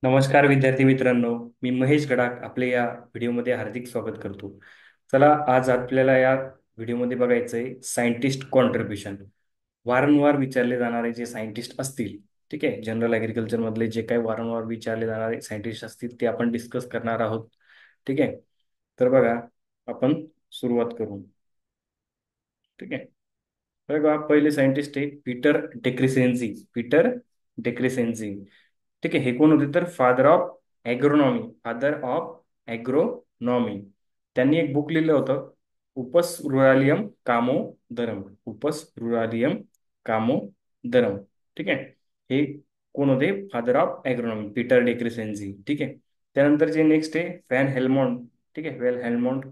नमस्कार विद्यार्थी मित्रांनो. मी महेश गडाख आपले या व्हिडिओमध्ये हार्दिक स्वागत करतो. चला, आज आपल्याला या व्हिडिओमध्ये बघायचंय सायंटिस्ट कॉन्ट्रीब्युशन. वारंवार विचारले जाणारे जे सायंटिस्ट असतील, ठीक आहे, जनरल ऍग्रिकल्चर मधले जे काही वारंवार विचारले जाणारे सायंटिस्ट असतील ते आपण डिस्कस करणार आहोत. ठीक आहे. तर बघा, आपण सुरुवात करू. ठीक आहे. बघा, पहिले सायंटिस्ट आहे पीटर डेक्रिसेन्झी. Peter Decrescenzi. ठीक आहे. हे कोण होते तर father of agronomy. Father of agronomy. त्यांनी एक बुक लिहिलं होतं, उपस रुरालियम कामो दरम. उपस रुरालियम कामो दरम. ठीक आहे. हे कोण होते? Father of agronomy, Peter Decrescenzi. ठीक आहे. त्यानंतर जे नेक्स्ट आहे व्हॅन हेल्मोंट. ठीक आहे. Van Helmont.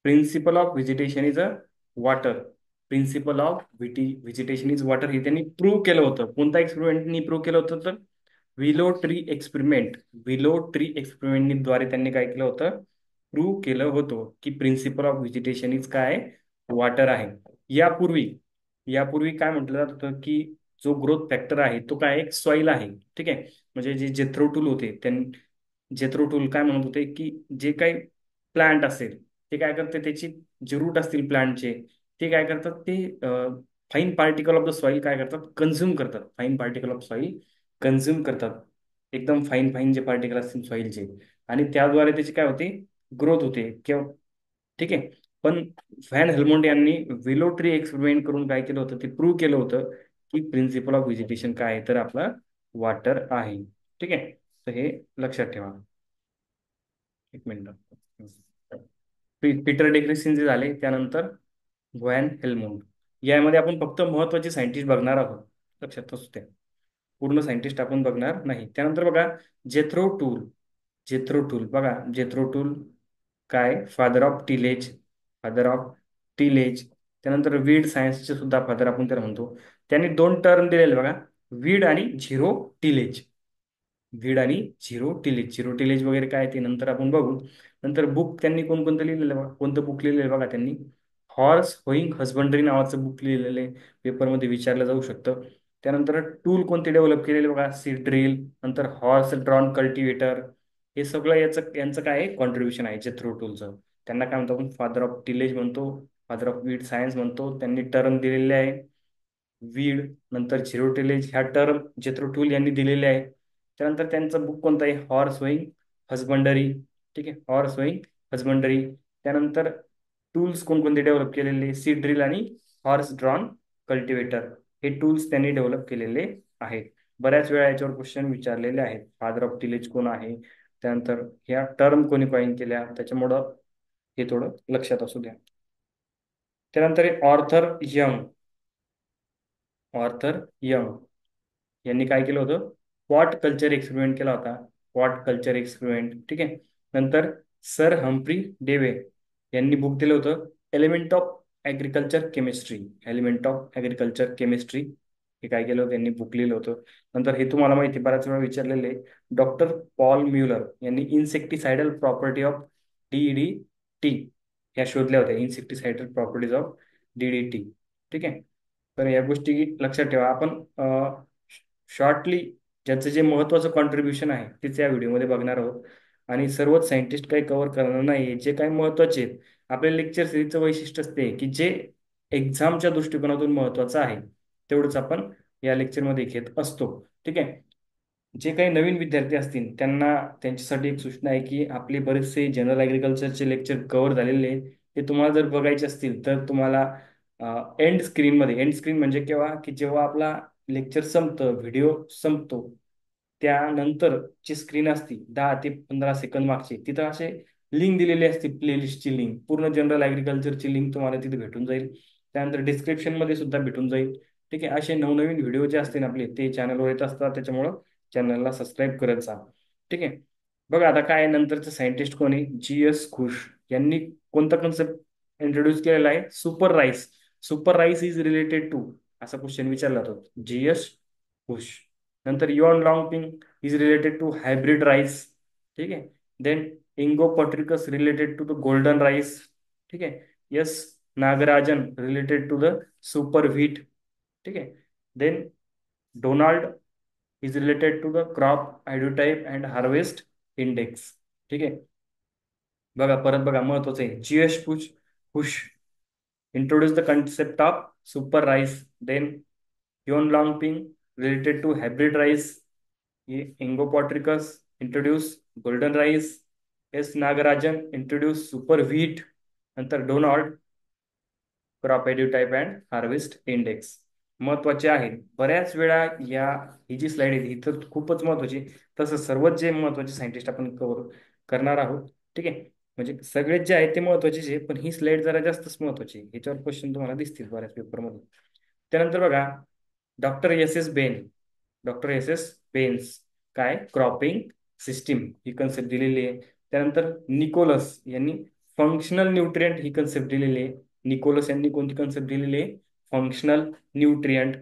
Principle of vegetation is a water. Principle of vegetation is water हे त्यांनी प्रूव्ह केलं होतं. कोणत्या एक्सपेरिमेंटनी प्रूव्ह केलं होतं तर विलो ट्री एक्सपेरिमेंट. विलो ट्री एक्सपेरिमेंट द्वारे त्यांनी काय केलं होतं? प्रूव्ह केलं होतं की प्रिन्सिपल ऑफ व्हेजिटेशन इज काय? वॉटर आहे. यापूर्वी यापूर्वी काय म्हटलं जात होतं की जो ग्रोथ फॅक्टर आहे तो काय एक सॉईल आहे. ठीक आहे. म्हणजे जे जेथ्रो टूल होते त्यांनी, जेथ्रो टूल काय म्हणत होते की जे काही प्लांट असेल ते काय करते, त्याची जे रूट असतील प्लांटचे ते काय करतात, ते fine particle of the soil काय करतात, कन्झ्युम करतात. Fine particle of soil consume करतात. एकदम फाईन फाईन जे पार्टिकल असतील सॉईलचे, आणि त्याद्वारे त्याची काय होते, ग्रोथ होते किंवा. ठीक आहे. पण व्हॅन हेल्मोंट यांनी विलो ट्री एक्सपेरिमेंट करून काय केलं होतं, ते प्रूव्ह केलं होतं की प्रिन्सिपल ऑफ व्हेजिटेशन काय आहे तर आपला वॉटर आहे. ठीक आहे. तर हे लक्षात ठेवा. एक मिनिट. पीटर डेक्रिसन जे झाले, त्यानंतर व्हॅन हेल्मोंट. यामध्ये आपण फक्त महत्वाचे सायंटिस्ट बघणार आहोत, लक्षात असू द्या. पूर्ण सायंटिस्ट आपण बघणार नाही. त्यानंतर बघा, जेथ्रो टूल. जेथ्रो टूल बघा, जेथ्रो टूल काय, father of tillage. Father of tillage. त्यानंतर वीड सायन्सचे सुद्धा फादर आपण त्याला म्हणतो. त्यांनी दोन टर्म दिलेले बघा, वीड आणि झिरो टिलेज. वीड आणि झिरो टिलेज. झिरो टिलेज वगैरे काय ते नंतर आपण बघू. नंतर बुक त्यांनी कोणकोणतं लिहिलेलं बघा, कोणतं बुक लिहिलेलं बघा त्यांनी, हॉर्स होईंग हजबंडरी नावाचं बुक लिहिलेलं आहे. पेपरमध्ये विचारलं जाऊ शकतं. त्यानंतर टूल कोणते डेव्हलप केलेले बघा, सीड ड्रिल, नंतर हॉर्स ड्रॉन कल्टिवेटर. हे सगळं यांचं काय आहे, कॉन्ट्रीब्युशन आहे जेथ्रो टूलचं. त्यांना काय म्हणतो आपण, फादर ऑफ टिलेज म्हणतो, फादर ऑफ वीड सायन्स म्हणतो. त्यांनी टर्म दिलेले आहे वीड, नंतर झिरो टिलेज ह्या टर्म जेथ्रो टूल यांनी दिलेले आहे. त्यानंतर त्यांचं बुक कोणतं आहे, हॉर्स होईंग हजबंडरी. ठीक आहे. Horse hoeing husbandry. त्यानंतर टूल्स कोणकोणते डेव्हलप केलेले, सीड ड्रिल आणि हॉर्स ड्रॉन कल्टिवेटर. हे टूल्स त्यांनी डेव्हलप केलेले आहेत. बऱ्याच वेळा याच्यावर क्वेश्चन विचारलेले आहेत, फादर ऑफ टिलेज कोण आहे, त्यानंतर ह्या टर्म कोणी कॉइन केल्या, त्याच्यामुळं हे थोडं लक्षात असू द्या. त्यानंतर ऑर्थर यंग. ऑर्थर यंग यांनी काय केलं होतं, पॉट कल्चर एक्सपेरिमेंट केला होता. Pot culture experiment. ठीक आहे. नंतर सर हम्फ्री डेवे यांनी बुक दिलं होतं, element of agriculture chemistry. Element of agriculture chemistry हे काय केलं होतं, यांनी बुक लिहिलं होतं. नंतर हे तुम्हाला माहिती बऱ्याच वेळा विचारलेले, डॉक्टर पॉल म्युलर यांनी इन्सेक्टिसायडल प्रॉपर्टी ऑफ DDT ह्या शोधल्या होत्या. इन्सेक्टिसायडल प्रॉपर्टीज ऑफ DDT. ठीक आहे. तर या गोष्टी लक्षात ठेवा. आपण शॉर्टली ज्याचं जे महत्त्वाचं कॉन्ट्रीब्युशन आहे तेच या व्हिडिओमध्ये बघणार आहोत. आणि सर्वच सायंटिस्ट काही कव्हर करणार नाही, जे काही महत्त्वाचे आहेत. आपल्या लेक्चर सिरीजचं वैशिष्ट्य असते की जे एक्झामच्या दृष्टिकोनातून महत्त्वाचं आहे तेवढंच आपण या लेक्चरमध्ये घेत असतो. ठीक आहे. जे काही नवीन विद्यार्थी असतील त्यांना त्यांच्यासाठी एक सूचना आहे की आपले बरेचसे जनरल ॲग्रिकल्चरचे लेक्चर कव्हर झालेले आहेत. ते तुम्हाला जर बघायचे असतील तर तुम्हाला एंड स्क्रीनमध्ये, एंड स्क्रीन म्हणजे केव्हा की जेव्हा आपला लेक्चर संपतं, व्हिडिओ संपतो, त्यानंतर जी स्क्रीन असते 10 ते 15 सेकंद मागची, तिथं असे लिंक दिलेली असते, प्लेलिस्टची लिंक, पूर्ण जनरल ॲग्रिकल्चरची लिंक तुम्हाला तिथे भेटून जाईल. त्यानंतर डिस्क्रिप्शनमध्ये सुद्धा भेटून जाईल. ठीक आहे. असे नवनवीन व्हिडिओ जे असतील आपले ते चॅनलवर येत असतात, त्याच्यामुळं चॅनलला सबस्क्राईब करत जा. ठीक आहे. बघा आता काय नंतरचं सायंटिस्ट कोण आहे, GS घोष यांनी कोणता कन्सेप्ट इंट्रोड्यूस केलेला आहे, super rice. Super rice is related to, असा क्वेश्चन विचारला जातो. GS घोष. नंतर Yuan Longping is related to hybrid rice. ठीक आहे. Then Ingo Potrykus related to the golden rice. ठीक आहे. S Nagarajan related to the super wheat. ठीक आहे. Then Donald is related to the crop ideotype and harvest index. ठीक आहे. बघा परत बघा महत्वाचं आहे. GS push push introduce the concept of super rice. Then Yon Longping related to hybrid rice. Ingopotricus introduce golden rice. S. Nagarajan introduce super wheat. नंतर Donald crop type and harvest index महत्वाचे आहेत. बऱ्याच वेळा या ही जी slide आहे ही तर खूपच महत्वाची. तसं सर्वच जे महत्वाचे सायंटिस्ट आपण कव्हर करणार आहोत. ठीक आहे. म्हणजे सगळेच जे आहेत ते महत्वाचेच आहे, पण ही स्लाइड जरा जास्तच महत्वाची आहे. ह्याच्यावर क्वेश्चन तुम्हाला दिसतील बऱ्याच पेपरमध्ये. त्यानंतर बघा डॉक्टर एस एस बेन. डॉक्टर एस एस बेन्स काय क्रॉपिंग सिस्टीम ही कन्सेप्ट दिलेली आहे. त्यानंतर निकोलस यांनी फंक्शनल न्यूट्रिएंट ही कन्सेप्ट दिलेली आहे. निकोलस यांनी कोणती कन्सेप्ट दिलेली आहे? Functional nutrient.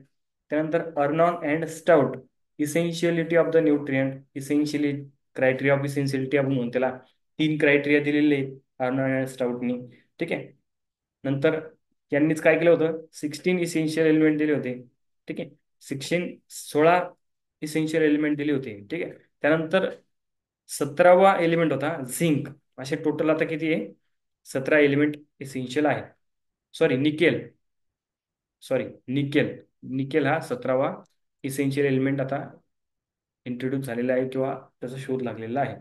त्यानंतर Arnon and Stout essentiality of the nutrient. Essentially criteria of essentiality आपण म्हणून त्याला 3 क्रायटेरिया दिलेले आहेत अर्नॉन अँड स्टाउटनी. ठीक आहे. नंतर यांनीच काय केलं होतं? 16 इसेन्शियल एलिमेंट दिले होते. ठीक आहे. 16 इसेन्शियल एलिमेंट दिले होते. ठीक आहे. त्यानंतर 17वा एलिमेंट होता झिंक. असे टोटल आता किती आहे? 17 एलिमेंट इसेन्शियल आहे. Sorry nickel. Sorry nickel. Nickel हा 17वा इसेन्शियल एलिमेंट आता इंट्रोड्यूस झालेला आहे किंवा त्याचा शोध लागलेला आहे.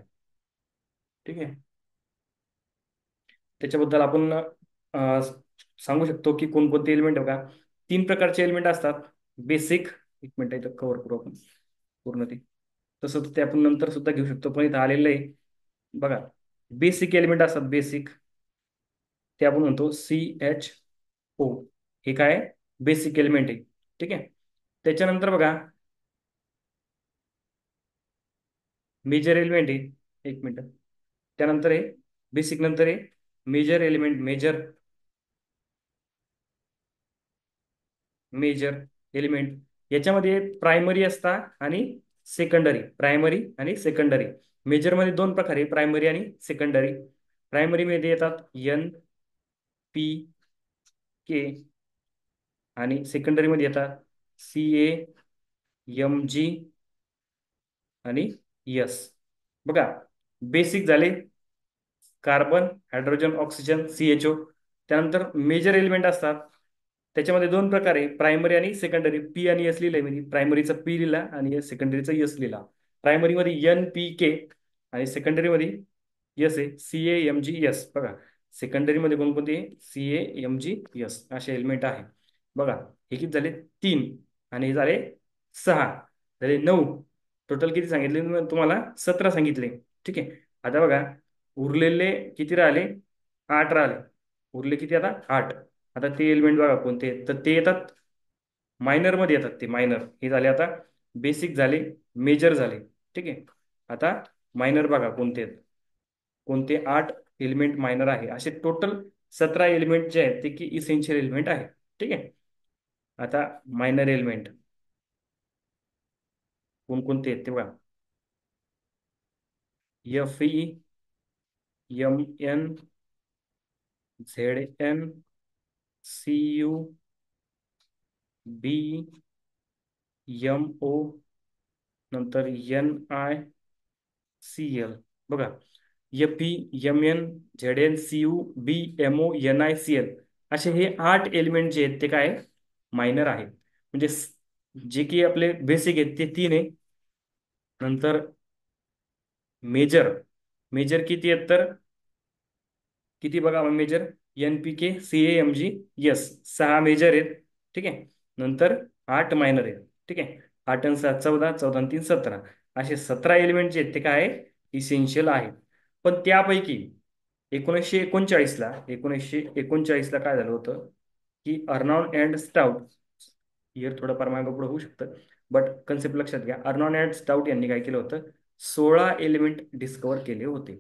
ठीक आहे. त्याच्याबद्दल आपण सांगू शकतो की कोणकोणते एलिमेंट बघा. 3 प्रकारचे एलिमेंट असतात. बेसिक. एक मिनिट इथं कव्हर करू आपण पूर्ण ते. तसं तर ते आपण नंतर सुद्धा घेऊ शकतो, पण इथं आलेलं आहे बघा. बेसिक एलिमेंट असतात. बेसिक ते आपण म्हणतो CHO. हे काय बेसिक एलिमेंट आहे. ठीक आहे. त्याच्यानंतर बघा मेजर एलिमेंट आहे. एक मिनिट. त्यानंतर आहे बेसिक, नंतर आहे major element. Major major element याच्यामध्ये प्रायमरी असतात आणि सेकंडरी. प्रायमरी आणि सेकंडरी. मेजरमध्ये 2 प्रकार आहे, प्रायमरी आणि सेकंडरी. प्रायमरी मध्ये येतात NPK आणि सेकंडरी मध्ये येतात CAMG आणि यस. बघा बेसिक झाले कार्बन, हायड्रोजन, ऑक्सिजन, CHO. त्यानंतर मेजर एलिमेंट असतात. त्याच्यामध्ये 2 प्रकार आहे, प्रायमरी आणि सेकंडरी. पी आणि एस लिहिलंय मी. प्रायमरीचा पी लिहिला आणि सेकंडरीचा यस लिहिला. प्रायमरीमध्ये NPK आणि सेकंडरीमध्ये यस आहे CAMG. बघा सेकंडरीमध्ये कोणकोणते CAMG असे एलिमेंट आहे. बघा हे किती झाले? 3 आणि हे झाले 6 झाले 9. टोटल किती सांगितले मी तुम्हाला? 17 सांगितले. ठीक आहे. आता बघा उरलेले किती राहिले? 8 राहिले. उरले किती आता? 8. आता ते एलिमेंट बघा कोणते आहेत. तर ते येतात मायनर मध्ये येतात. ते मायनर हे झाले आता. बेसिक झाले, मेजर झाले. ठीक आहे. आता मायनर बघा कोणते आहेत. कोणते 8 एलिमेंट मायनर आहे. असे टोटल 17 एलिमेंट जे आहेत ते की इसेन्शियल एलिमेंट आहे. ठीक आहे. आता मायनर एलिमेंट कोणकोणते आहेत ते बघा. FeMnZnCuBMO नंतर NiCl. बघा FeMnZnCuBMO NiCl असे हे 8 एलिमेंट जे आहेत ते काय मायनर आहेत. म्हणजे जे की आपले बेसिक आहेत ते 3 आहे. नंतर मेजर मेजर किती आहेत तर किती बघा मेजर NPK CAMG 6 मेजर आहेत. ठीक आहे. नंतर 8 मायनर आहेत. ठीक आहे. 8 आणि 7 14, 14 आणि 3 17 असे 17 एलिमेंट जे आहेत ते काय आहे इसेन्शियल आहेत. पण त्यापैकी 1939ला काय झालं होतं की अर्नॉन अँड स्टाउट. इयर थोडंफार मागं पुढे होऊ शकतं, बट कन्सेप्ट लक्षात घ्या. अर्नॉन अँड स्टाउट यांनी काय केलं होतं? 16 एलिमेंट डिस्कवर केले होते.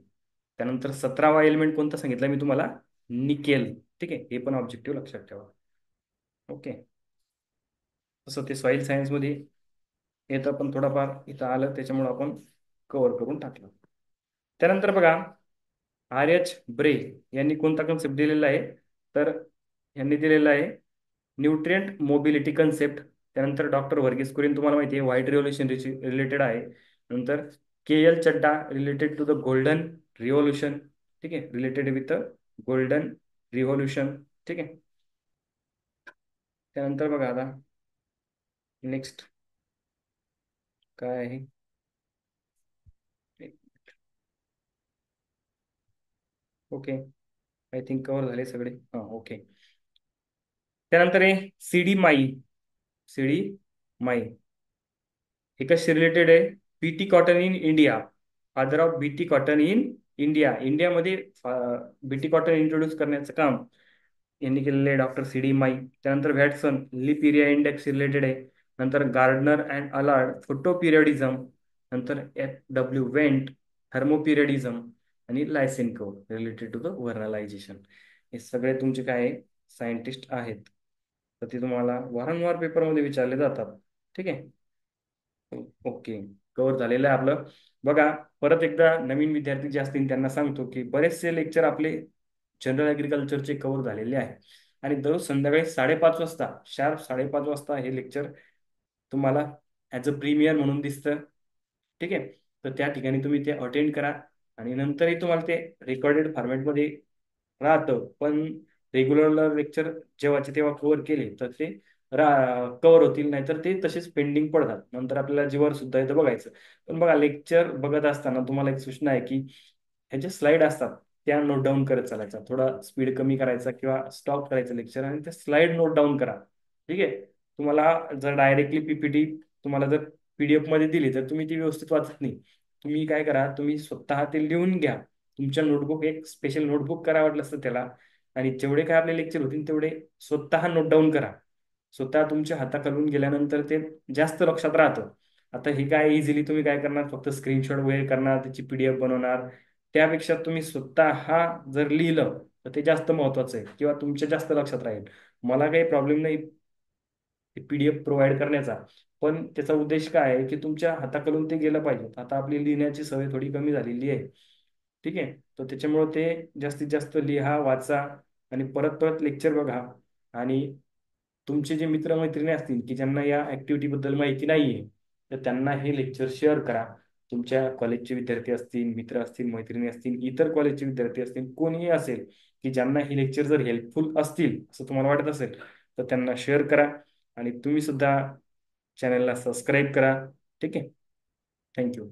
त्यानंतर 17वा एलिमेंट कोणता सांगितला मी तुम्हाला? निकेल. ठीक आहे. हे पण ऑब्जेक्टिव्ह लक्षात ठेवा. ओके. तसं ते सॉइल सायन्समध्ये येतं, पण थोडंफार इथं आलं त्याच्यामुळे आपण कव्हर करून टाकलं. त्यानंतर बघा RH ब्रे यांनी कोणता कन्सेप्ट दिलेला आहे? तर यांनी दिलेला आहे न्यूट्रिएंट मोबिलिटी कन्सेप्ट. त्यानंतर डॉक्टर वर्गीस कुरियन तुम्हाला माहिती आहे व्हाईट रिव्होल्युशन रिलेटेड आहे. नंतर K L Chadha related to the golden revolution. ठीक आहे, रिलेटेड विथ गोल्डन रिव्होल्युशन. ठीक आहे. त्यानंतर बघा आता नेक्स्ट काय आहे. ओके, आय थिंक कव्हर झाले सगळे. हां, ओके. त्यानंतर आहे सीडी माई. सीडी माई हे कशी रिलेटेड आहे. BT cotton in India, father of BT cotton in India. इंडियामध्ये बीटी कॉटन इंट्रोड्यूस करण्याचं काम यांनी केलेलं आहे, डॉक्टर सी डी माई. त्यानंतर व्हॅटसन लिप एरिया इंडेक्स रिलेटेड आहे. नंतर गार्डनर अँड अलार्ड फोटो पिरियडिझम. नंतर एफ डब्ल्यू वेंट थर्मोपिरियडिझम. आणि लायसेन्को रिलेटेड टू द व्हर्नलायझेशन. हे सगळे तुमचे काय सायंटिस्ट आहेत, तर ते तुम्हाला वारंवार पेपरमध्ये विचारले जातात. ठीक आहे. ओके, कव्हर झालेलं आहे आपलं. बघा, परत एकदा नवीन विद्यार्थी जे असतील त्यांना सांगतो की बरेचसे लेक्चर आपले जनरल ॲग्रिकल्चरचे कव्हर झालेले आहे. आणि दररोज संध्याकाळी 5:30 वाजता, शार्प 5:30 वाजता हे लेक्चर तुम्हाला ॲज अ प्रीमियर म्हणून दिसतं. ठीक आहे. तर त्या ठिकाणी तुम्ही ते अटेंड करा. आणि नंतरही तुम्हाला ते रेकॉर्डेड फॉर्मॅटमध्ये राहतं, पण रेग्युलर लेक्चर जेव्हाचे तेव्हा कव्हर केले तर ते कव्हर होतील, नाहीतर ते तसेच पेंडिंग पडतात. नंतर आपल्याला जीवर सुद्धा येतं बघायचं. पण बघा, लेक्चर बघत असताना तुम्हाला एक सूचना आहे की ह्याचे स्लाईड असतात त्या नोट डाऊन करत चालायचा. थोडा स्पीड कमी करायचा किंवा स्टॉप करायचं लेक्चर आणि त्या स्लाईड नोट डाऊन करा. ठीक आहे. तुम्हाला जर डायरेक्टली पीपीटी तुम्हाला जर पीडीएफ मध्ये दिली तर तुम्ही ती व्यवस्थित वाचत नाही. तुम्ही काय करा, तुम्ही स्वतः ते लिहून घ्या. तुमच्या नोटबुक, एक स्पेशल नोटबुक करा वाटलं असतं त्याला. आणि जेवढे काय आपले लेक्चर होतील तेवढे स्वतः नोट डाऊन करा. स्वतः तुमच्या हाताखालून गेल्यानंतर ते जास्त लक्षात राहतं. आता हे काय इझिली तुम्ही काय करणार, फक्त स्क्रीनशॉट वगैरे करणार, त्याची पीडीएफ बनवणार. त्यापेक्षा तुम्ही स्वतः जर लिहिलं तर ते जास्त महत्वाचं आहे किंवा तुमच्या जास्त लक्षात राहील. मला काही प्रॉब्लेम नाही पीडीएफ प्रोव्हाइड करण्याचा, पण त्याचा उद्देश काय आहे की तुमच्या हाताखालून ते गेलं पाहिजे. आता आपली लिहिण्याची सवय थोडी कमी झालेली आहे. ठीक आहे. तर त्याच्यामुळे ते जास्तीत जास्त लिहा, वाचा आणि परत परत लेक्चर बघा. आणि तुमचे जे मित्रमैत्रिणी असतील की ज्यांना या ऍक्टिव्हिटी बद्दल माहिती नाहीये, तर त्यांना हे लेक्चर शेअर करा. तुमच्या कॉलेजचे विद्यार्थी असतील, मित्र असतील, मैत्रिणी असतील, इतर कॉलेजचे विद्यार्थी असतील, कोणीही असेल की ज्यांना हे लेक्चर जर हेल्पफुल असतील असं तुम्हाला वाटत असेल तर त्यांना शेअर करा. आणि तुम्ही सुद्धा चॅनलला सबस्क्राईब करा. ठीक आहे. थँक्यू.